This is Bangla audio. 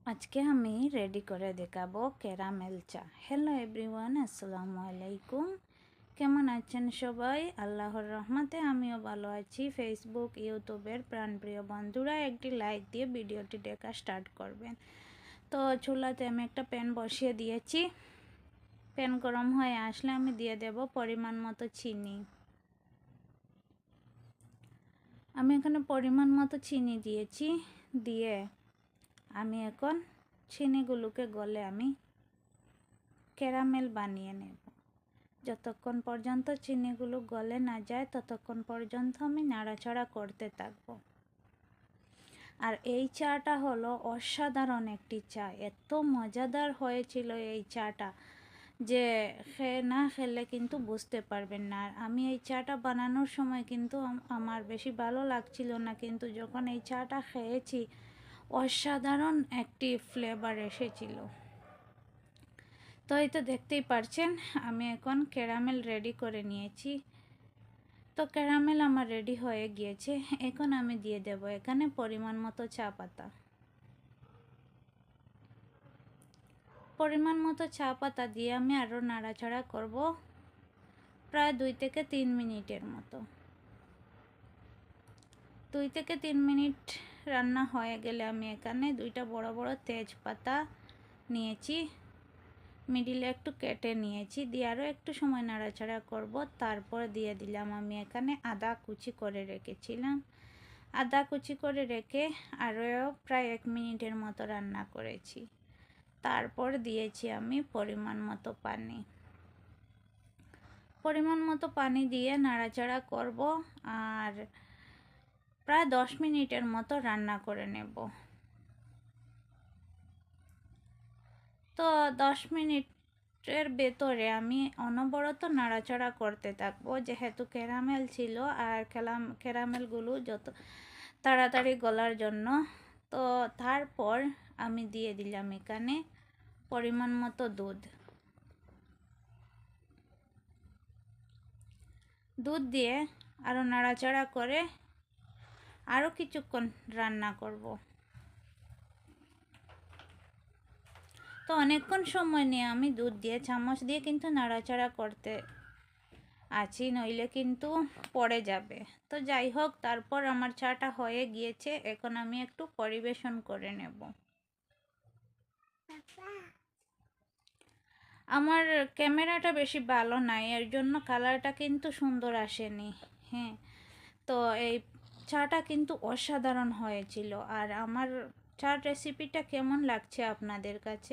আজকে আমি রেডি করে দেখাবো ক্যারামেল চা। হ্যালো এভরিওয়ান, আসসালামু আলাইকুম। কেমন আছেন সবাই? আল্লাহর রহমতে আমিও ভালো আছি। ফেসবুক ইউটিউবের প্রাণপ্রিয় বন্ধুরা একটি লাইক দিয়ে ভিডিওটি দেখা স্টার্ট করবেন। তো চুলাতে আমি একটা প্যান বসিয়ে দিয়েছি। প্যান গরম হয়ে আসলে আমি দিয়ে দেব পরিমাণ মতো চিনি। আমি এখানে পরিমাণ মতো চিনি দিয়েছি। দিয়ে আমি এখন চিনিগুলোকে গলে আমি ক্যারামেল বানিয়ে নেব। যতক্ষণ পর্যন্ত চিনিগুলো গলে না যায় ততক্ষণ পর্যন্ত আমি নাড়াচাড়া করতে থাকব। আর এই চাটা হলো অসাধারণ একটি চা। এত মজাদার হয়েছিল এই চাটা যে না খেলে কিন্তু বুঝতে পারবেন না। আর আমি এই চাটা বানানোর সময় কিন্তু আমার বেশি ভালো লাগছিল না, কিন্তু যখন এই চাটা খেয়েছি অসাধারণ একটি ফ্লেভার এসেছিল। তো এই তো দেখতেই পারছেন আমি এখন ক্যারামেল রেডি করে নিয়েছি। তো ক্যারামেল আমার রেডি হয়ে গিয়েছে। এখন আমি দিয়ে দেব এখানে পরিমাণ মতো চা পাতা। পরিমাণ মতো চা পাতা দিয়ে আমি আরও নাড়াচাড়া করব প্রায় 2 থেকে 3 মিনিটের মতো। 2 থেকে 3 মিনিট রান্না হয়ে গেলে আমি এখানে 2টা বড় বড় তেজপাতা নিয়েছি, মিডিলে একটু কেটে নিয়েছি, দিয়ে আরও একটু সময় নাড়াচাড়া করব। তারপর দিয়ে দিলাম আমি এখানে আদা কুচি করে রেখেছিলাম। আদা কুচি করে রেখে আরও প্রায় 1 মিনিটের মতো রান্না করেছি। তারপর দিয়েছি আমি পরিমাণ মতো পানি। পরিমাণ মতো পানি দিয়ে নাড়াচাড়া করব আর প্রায় 10 মিনিটের মতো রান্না করে নেব। তো 10 মিনিটের ভেতরে আমি অনবরত নাড়াচাড়া করতে থাকবো, যেহেতু ক্যারামেল ছিল আর ক্যারামেলগুলো যত তাড়াতাড়ি গলার জন্য। তো তারপর আমি দিয়ে দিলাম এখানে পরিমাণ মতো দুধ দিয়ে আরও নাড়াচাড়া করে আরও কিছুক্ষণ রান্না করব। তো অনেকক্ষণ সময় নিয়ে আমি দুধ দিয়ে চামচ দিয়ে কিন্তু নাড়াচাড়া করতে আছি, নইলে কিন্তু পড়ে যাবে। তো যাই হোক, তারপর আমার চাটা হয়ে গিয়েছে। এখন আমি একটু পরিবেশন করে নেব। আমার ক্যামেরাটা বেশি ভালো নাই, এর জন্য কালারটা কিন্তু সুন্দর আসেনি। হ্যাঁ, তো এই চাটা কিন্তু অসাধারণ হয়েছিল। আর আমার চার রেসিপিটা কেমন লাগছে আপনাদের কাছে?